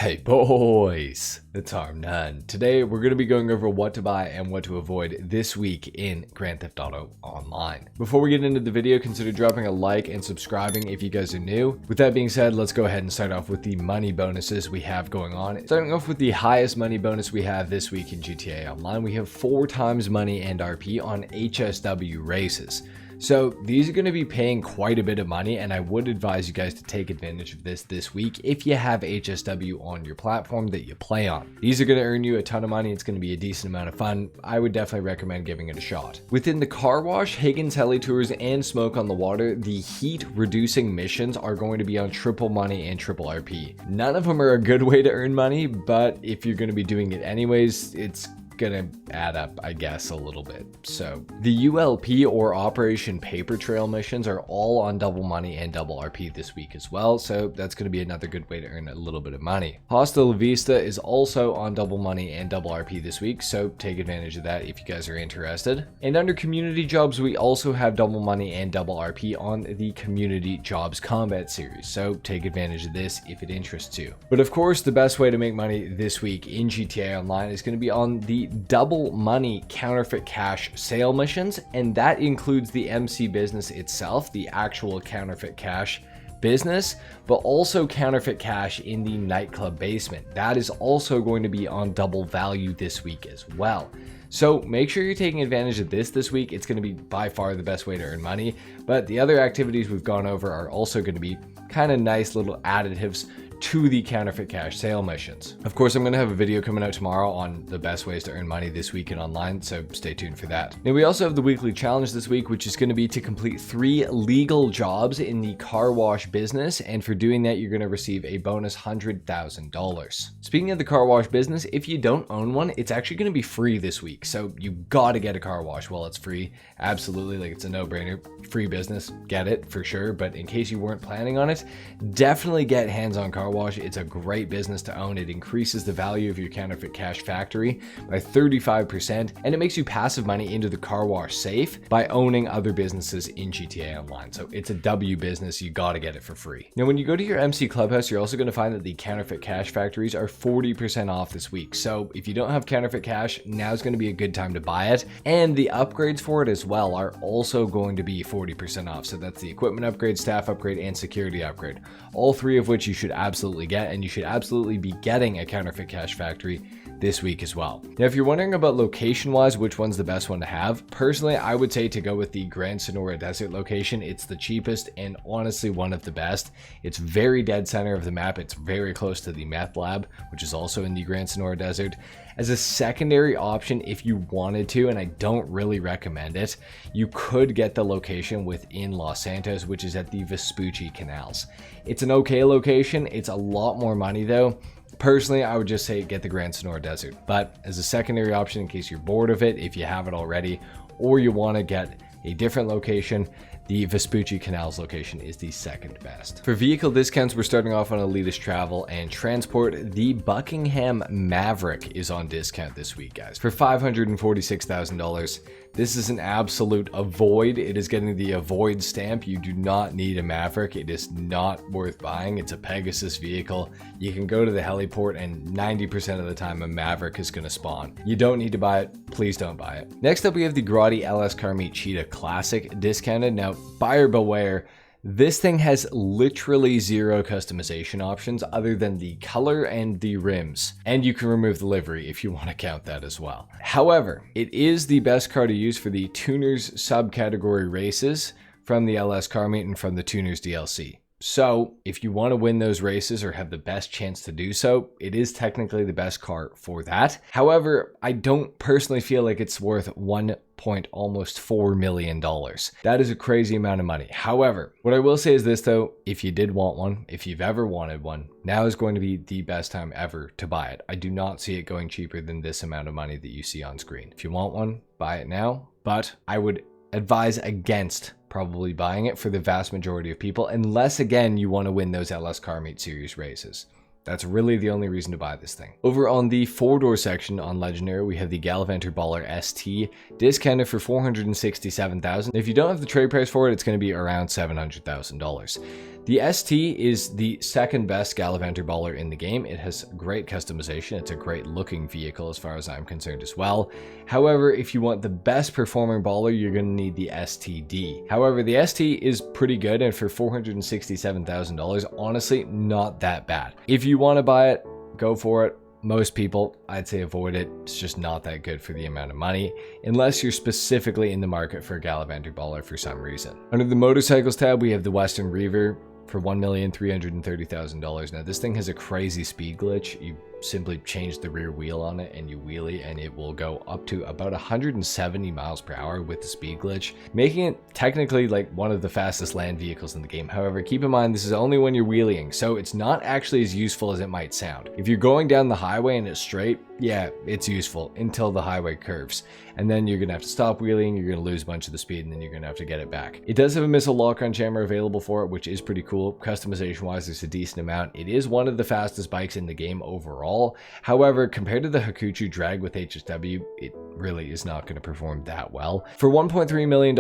Hey boys, it's HarmNone. Today we're going to be going over what to buy and what to avoid this week in Grand Theft Auto Online. Before we get into the video, consider dropping a like and subscribing if you guys are new. With that being said, let's go ahead and start off with the money bonuses we have going on. Starting off with the highest money bonus we have this week in GTA Online, we have 4 times money and RP on HSW races. So these are going to be paying quite a bit of money, and I would advise you guys to take advantage of this week if you have HSW on your platform that you play on. These are going to earn you a ton of money. It's going to be a decent amount of fun. I would definitely recommend giving it a shot. Within the car wash, Higgins Heli Tours, and Smoke on the Water, the heat reducing missions are going to be on triple money and triple RP. None of them are a good way to earn money, but if you're going to be doing it anyways, it's gonna add up, I guess, a little bit. So the ULP or Operation Paper Trail missions are all on double money and double RP this week as well, so that's gonna be another good way to earn a little bit of money. Hasta La Vista is also on double money and double RP this week, so take advantage of that if you guys are interested. And under community jobs, we also have double money and double RP on the community jobs combat series, so take advantage of this if it interests you. But of course, the best way to make money this week in GTA Online is going to be on the double money counterfeit cash sale missions, and that includes the MC business itself, the actual counterfeit cash business, but also counterfeit cash in the nightclub basement. That is also going to be on double value this week as well. So make sure you're taking advantage of this week. It's going to be by far the best way to earn money, but the other activities we've gone over are also going to be kind of nice little additives to the counterfeit cash sale missions. Of course, I'm going to have a video coming out tomorrow on the best ways to earn money this week in online, so stay tuned for that. Now, we also have the weekly challenge this week, which is going to be to complete 3 legal jobs in the car wash business, and for doing that, you're going to receive a bonus $100,000. Speaking of the car wash business, if you don't own one, it's actually going to be free this week, so you got to get a car wash while it's free. Absolutely, like, it's a no-brainer. Free business, get it for sure, but in case you weren't planning on it, definitely get hands-on car wash. It's a great business to own. It increases the value of your counterfeit cash factory by 35%, and it makes you passive money into the car wash safe by owning other businesses in GTA Online. So it's a W business. You got to get it for free. Now, when you go to your MC Clubhouse, you're also going to find that the counterfeit cash factories are 40% off this week. So if you don't have counterfeit cash, now's going to be a good time to buy it. And the upgrades for it as well are also going to be 40% off. So that's the equipment upgrade, staff upgrade, and security upgrade. All 3 of which you should absolutely get, and you should absolutely be getting a counterfeit cash factory this week as well. Now, if you're wondering about location wise which one's the best one to have, personally I would say to go with the Grand Sonora Desert location. It's the cheapest and honestly one of the best. It's very dead center of the map. It's very close to the meth lab, which is also in the Grand Sonora Desert. As a secondary option, if you wanted to, and I don't really recommend it, you could get the location within Los Santos, which is at the Vespucci Canals. It's an okay location. It's a lot more money though. Personally, I would just say get the Grand Sonora Desert, but as a secondary option in case you're bored of it, if you have it already, or you want to get a different location, the Vespucci Canals location is the second best. For vehicle discounts, we're starting off on Elitist Travel and Transport. The Buckingham Maverick is on discount this week, guys, for $546,000. This is an absolute avoid. It is getting the avoid stamp. You do not need a Maverick. It is not worth buying. It's a Pegasus vehicle. You can go to the heliport and 90% of the time a Maverick is going to spawn. You don't need to buy it. Please don't buy it. Next up, we have the Grotti LS Car Meet Cheetah Classic discounted. Now, buyer beware. This thing has literally 0 customization options other than the color and the rims, and you can remove the livery if you want to count that as well. However, it is the best car to use for the Tuners subcategory races from the LS Car Meet and from the Tuners DLC. So if you want to win those races or have the best chance to do so, it is technically the best car for that. However, I don't personally feel like it's worth almost $4 million. That is a crazy amount of money. However, what I will say is this though, if you did want one, if you've ever wanted one, now is going to be the best time ever to buy it. I do not see it going cheaper than this amount of money that you see on screen. If you want one, buy it now, but I would advise against probably buying it for the vast majority of people, unless again you want to win those LS Car Meet series races. That's really the only reason to buy this thing. Over on the 4-door section on Legendary, we have the Gallivanter Baller ST, discounted for $467,000. If you don't have the trade price for it, it's going to be around $700,000. The ST is the second best Gallivanter Baller in the game. It has great customization. It's a great looking vehicle as far as I'm concerned as well. However, if you want the best performing baller, you're going to need the STD. However, the ST is pretty good, and for $467,000, honestly, not that bad. If you want to buy it, go for it. Most people, I'd say avoid it. It's just not that good for the amount of money, unless you're specifically in the market for a Gallivanter Baller for some reason. Under the motorcycles tab, we have the Western Reaver for $1,330,000. Now this thing has a crazy speed glitch. You simply change the rear wheel on it and you wheelie, and it will go up to about 170 miles per hour with the speed glitch, making it technically like one of the fastest land vehicles in the game. However, keep in mind this is only when you're wheeling, so it's not actually as useful as it might sound. If you're going down the highway and it's straight, yeah, it's useful until the highway curves, and then you're gonna have to stop wheeling, you're gonna lose a bunch of the speed, and then you're gonna have to get it back. It does have a missile lock-on jammer available for it, which is pretty cool. Customization wise, there's a decent amount. It is one of the fastest bikes in the game overall. However, compared to the Hakuchu Drag with HSW, it really is not going to perform that well. For $1.3 million,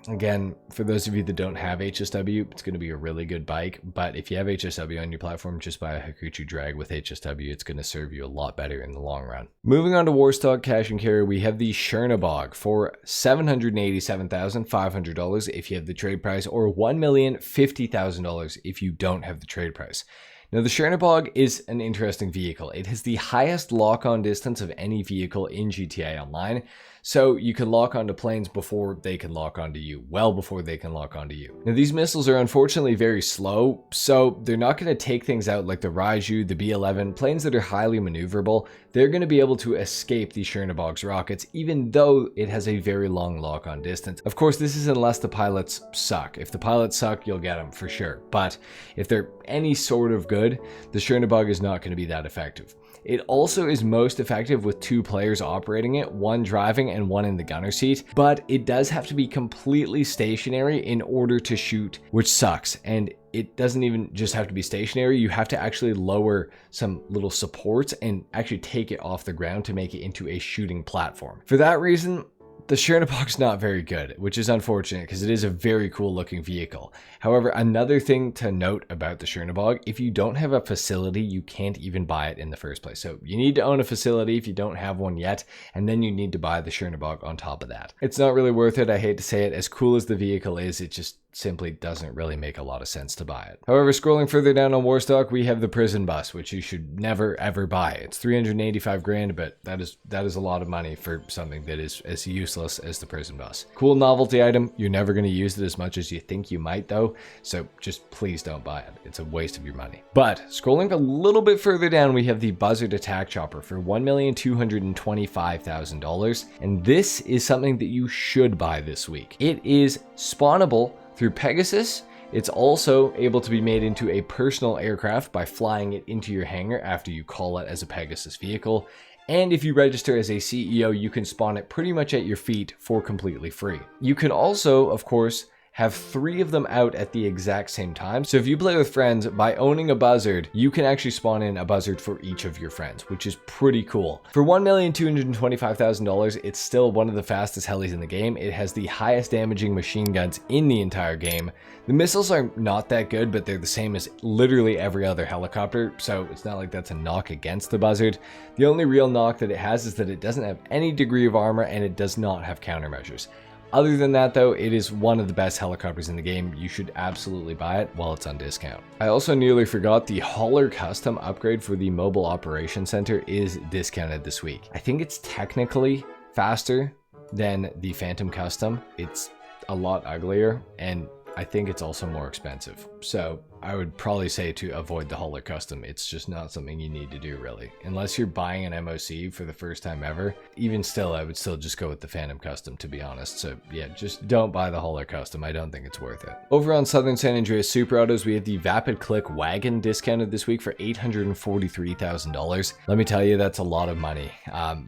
again, for those of you that don't have HSW, it's going to be a really good bike. But if you have HSW on your platform, just buy a Hakuchu Drag with HSW. It's going to serve you a lot better in the long run. Moving on to Warstock Cash and Carry, we have the Chernobog for $787,500 if you have the trade price, or $1,050,000 if you don't have the trade price. Now, the Chernobog is an interesting vehicle. It has the highest lock-on distance of any vehicle in GTA Online, so you can lock onto planes before they can lock onto you, well before they can lock onto you. Now, these missiles are unfortunately very slow, so they're not going to take things out like the Raiju, the B-11, planes that are highly maneuverable. They're going to be able to escape the Chernobog's rockets, even though it has a very long lock-on distance. Of course, this is unless the pilots suck. If the pilots suck, you'll get them for sure, but if they're any sort of good, the Chernobog is not going to be that effective. It also is most effective with 2 players operating it, one driving and one in the gunner seat, but it does have to be completely stationary in order to shoot, which sucks. And it doesn't even just have to be stationary, you have to actually lower some little supports and actually take it off the ground to make it into a shooting platform. For that reason, the Chernobog's not very good, which is unfortunate because it is a very cool looking vehicle. However, another thing to note about the Chernobog, if you don't have a facility, you can't even buy it in the first place. So you need to own a facility if you don't have one yet, and then you need to buy the Chernobog on top of that. It's not really worth it, I hate to say it. As cool as the vehicle is, it just simply doesn't really make a lot of sense to buy it. However, scrolling further down on Warstock, we have the Prison Bus, which you should never ever buy. It's 385 grand, but that is a lot of money for something that is as useless as the Prison Bus. Cool novelty item. You're never going to use it as much as you think you might though, so just please don't buy it. It's a waste of your money. But scrolling a little bit further down, we have the Buzzard Attack Chopper for $1,225,000, and this is something that you should buy this week. It is spawnable through Pegasus. It's also able to be made into a personal aircraft by flying it into your hangar after you call it as a Pegasus vehicle. And if you register as a CEO, you can spawn it pretty much at your feet for completely free. You can also, of course, have 3 of them out at the exact same time. So if you play with friends, by owning a Buzzard, you can actually spawn in a Buzzard for each of your friends, which is pretty cool. For $1,225,000, it's still one of the fastest helis in the game. It has the highest damaging machine guns in the entire game. The missiles are not that good, but they're the same as literally every other helicopter, so it's not like that's a knock against the Buzzard. The only real knock that it has is that it doesn't have any degree of armor and it does not have countermeasures. Other than that though, it is one of the best helicopters in the game. You should absolutely buy it while it's on discount. I also nearly forgot, the Hauler Custom upgrade for the Mobile Operations Center is discounted this week. I think it's technically faster than the Phantom Custom. It's a lot uglier, and I think it's also more expensive. So I would probably say to avoid the Hauler Custom. It's just not something you need to do really. Unless you're buying an MOC for the first time ever. Even still, I would still just go with the Phantom Custom, to be honest. So yeah, just don't buy the Hauler Custom. I don't think it's worth it. Over on Southern San Andreas Super Autos, we have the Vapid Click Wagon discounted this week for $843,000. Let me tell you, that's a lot of money.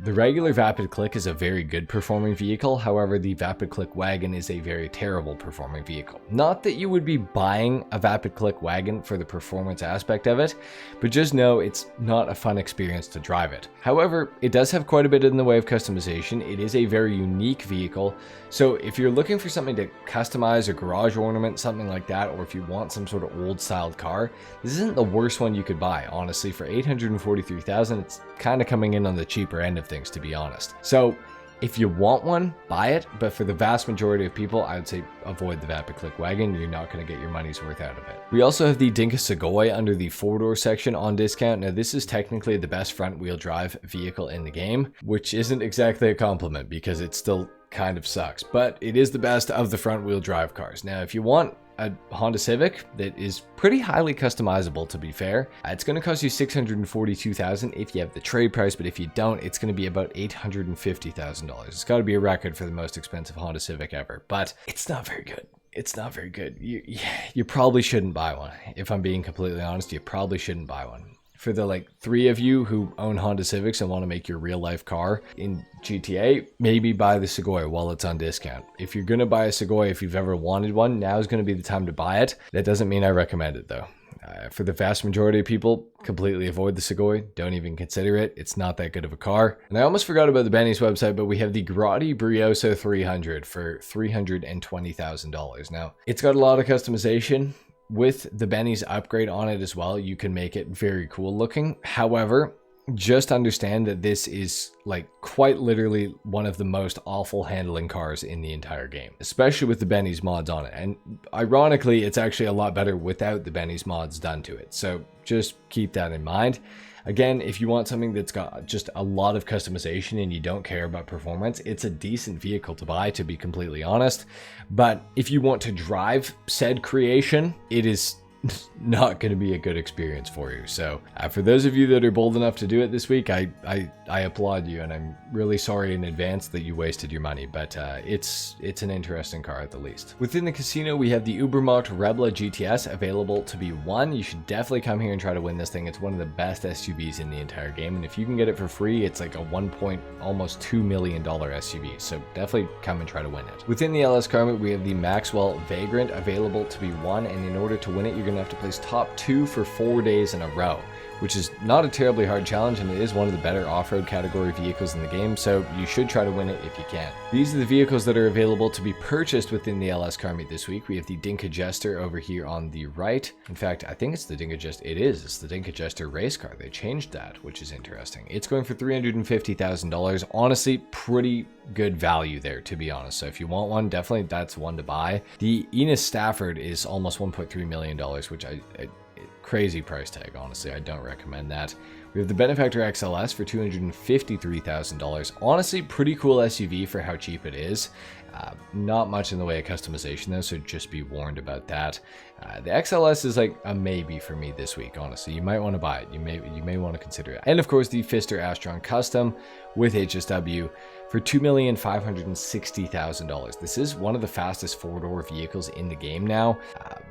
The regular Vapid Click is a very good performing vehicle. However, the Vapid Click Wagon is a very terrible performing vehicle. Not that you would be buying a Vapid Click wagon for the performance aspect of it, but just know it's not a fun experience to drive it. However, it does have quite a bit in the way of customization. It is a very unique vehicle, so if you're looking for something to customize, a garage ornament, something like that, or if you want some sort of old styled car, this isn't the worst one you could buy. Honestly, for $843,000, it's kind of coming in on the cheaper end of things, to be honest. So if you want one, buy it, but for the vast majority of people, I would say avoid the Vapid-Click wagon. You're not going to get your money's worth out of it. We also have the Dinka Sugoi under the 4-door section on discount. Now, this is technically the best front-wheel drive vehicle in the game, which isn't exactly a compliment because it still kind of sucks, but it is the best of the front-wheel drive cars. Now, if you want a Honda Civic that is pretty highly customizable, to be fair, it's going to cost you $642,000 if you have the trade price, but if you don't, it's going to be about $850,000. It's got to be a record for the most expensive Honda Civic ever, but it's not very good. It's not very good. You probably shouldn't buy one. If I'm being completely honest, you probably shouldn't buy one. For the like 3 of you who own Honda Civics and want to make your real life car in GTA, maybe buy the Sugoi while it's on discount. If you're going to buy a Sugoi, if you've ever wanted one, now is going to be the time to buy it. That doesn't mean I recommend it though. For the vast majority of people, completely avoid the Sugoi. Don't even consider it. It's not that good of a car. And I almost forgot about the Benny's website, but we have the Grotti Brioso 300 for $320,000. Now, it's got a lot of customization. With the Benny's upgrade on it as well, you can make it very cool looking. However, just understand that this is like quite literally one of the most awful handling cars in the entire game, especially with the Benny's mods on it. And ironically, it's actually a lot better without the Benny's mods done to it. So just keep that in mind. Again, if you want something that's got just a lot of customization and you don't care about performance, it's a decent vehicle to buy, to be completely honest. But if you want to drive said creation, it is not going to be a good experience for you. So for those of you that are bold enough to do it this week, I applaud you, and I'm really sorry in advance that you wasted your money, but it's an interesting car at the least. Within the casino, we have the Ubermacht Rebla GTS available to be won. You should definitely come here and try to win this thing. It's one of the best SUVs in the entire game, and if you can get it for free, it's like a almost $2 million SUV, so definitely come and try to win it. Within the LS car meet, we have the Maxwell Vagrant available to be won, and in order to win it, you're going to have to place top 2 for 4 days in a row, which is not a terribly hard challenge, and it is one of the better off-road category vehicles in the game, so you should try to win it if you can. These are the vehicles that are available to be purchased within the LS car meet this week. We have the Dinka Jester over here on the right. In fact, I think it's the Dinka Jester. It's the Dinka Jester race car. They changed that, which is interesting. It's going for $350,000. Honestly, pretty good value there, to be honest. So if you want one, definitely that's one to buy. The Enos Stafford is almost $1.3 million, which crazy price tag, honestly. I don't recommend that. We have the Benefactor XLS for $253,000. Honestly, pretty cool SUV for how cheap it is. Not much in the way of customization though, so just be warned about that. The XLS is like a maybe for me this week, honestly. You might want to buy it. You may want to consider it. And of course, the Pfister Astron Custom with HSW for $2,560,000. This is one of the fastest 4-door vehicles in the game now,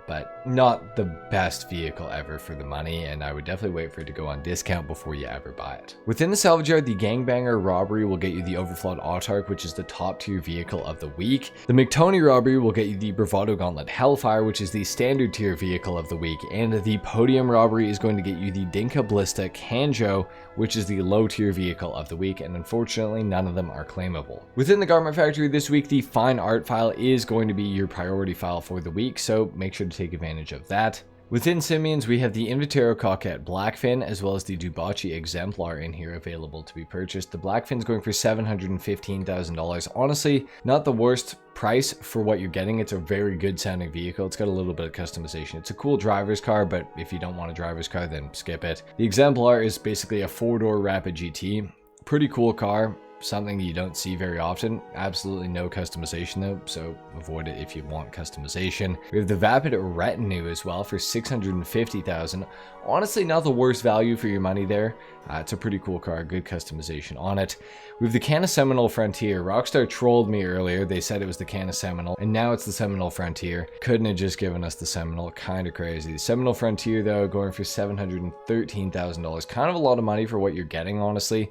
but not the best vehicle ever for the money, and I would definitely wait for it to go on discount before you ever buy it. Within the salvage yard, the Gangbanger Robbery will get you the Overflawed Autark, which is the top tier vehicle of the week. The McTony Robbery will get you the Bravado Gauntlet Hellfire, which is the standard tier vehicle of the week, and the Podium Robbery is going to get you the Dinka Ballista Kanjo, which is the low tier vehicle of the week, and unfortunately none of them are claimable. Within the Garment Factory this week, the Fine Art file is going to be your priority file for the week, so make sure to take advantage of that. Within Simeon's, we have the Invitero Coquette Blackfin, as well as the Dubocci Exemplar in here available to be purchased. The Blackfin's going for $715,000. Honestly, not the worst price for what you're getting. It's a very good sounding vehicle. It's got a little bit of customization. It's a cool driver's car, but if you don't want a driver's car, then skip it. The Exemplar is basically a 4-door Rapid GT. Pretty cool car. Something you don't see very often. Absolutely no customization though, so avoid it if you want customization. We have the Vapid Retinue as well for $650,000. Honestly, not the worst value for your money there. It's a pretty cool car, good customization on it. We have the Canis Seminole Frontier. Rockstar trolled me earlier. They said it was the Canis Seminole, and now it's the Seminole Frontier. Couldn't have just given us the Seminole. Kind of crazy. The Seminole Frontier though, going for $713,000. Kind of a lot of money for what you're getting, honestly.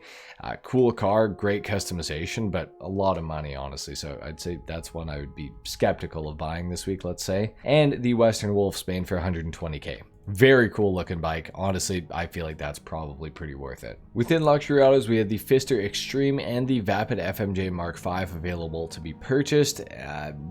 Cool car, great great customization, but a lot of money, honestly. So I'd say that's one I would be skeptical of buying this week, let's say. And the Western Wolf Spain for 120k. Very cool looking bike. Honestly, I feel like that's probably pretty worth it. Within luxury autos, we have the Pfister Extreme and the Vapid FMJ Mark V available to be purchased.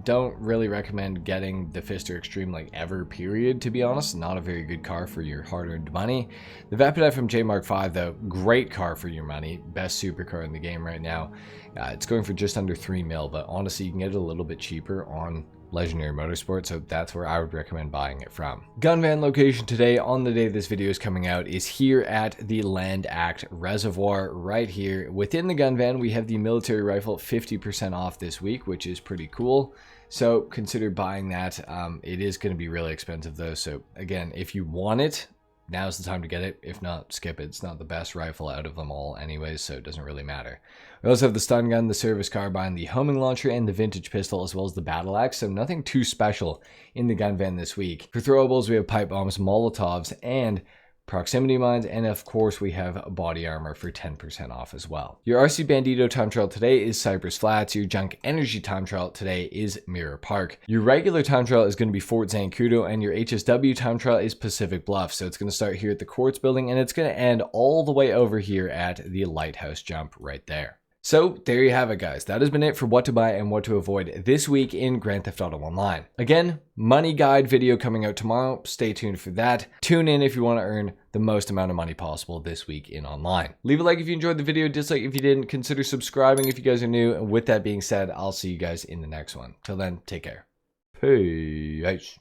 Don't really recommend getting the Pfister Extreme like ever, period, to be honest. Not a very good car for your hard-earned money. The Vapid FMJ Mark V, though, great car for your money. Best supercar in the game right now. It's going for just under 3 mil, but honestly, you can get it a little bit cheaper on Legendary Motorsport, so that's where I would recommend buying it from. Gun van location today, on the day this video is coming out, is here at the Land Act Reservoir right here. Within the gun van, we have the military rifle 50% off this week, which is pretty cool. So consider buying that. It is going to be really expensive though, so again, if you want it, now's the time to get it. If not, skip it. It's not the best rifle out of them all anyways, so it doesn't really matter. We also have the stun gun, the service carbine, the homing launcher, and the vintage pistol, as well as the battle axe, so nothing too special in the gun van this week. For throwables, we have pipe bombs, molotovs, and proximity mines, and of course we have body armor for 10% off as well. Your RC Bandito time trial today is Cypress Flats. Your Junk Energy time trial today is Mirror Park. Your regular time trial is going to be Fort Zancudo, and your HSW time trial is Pacific Bluff. So it's going to start here at the Quartz building, and it's going to end all the way over here at the Lighthouse Jump right there. So there you have it, guys. That has been it for what to buy and what to avoid this week in Grand Theft Auto Online. Again, money guide video coming out tomorrow. Stay tuned for that. Tune in if you want to earn the most amount of money possible this week in online. Leave a like if you enjoyed the video, dislike if you didn't. Consider subscribing if you guys are new. And with that being said, I'll see you guys in the next one. Till then, take care. Peace.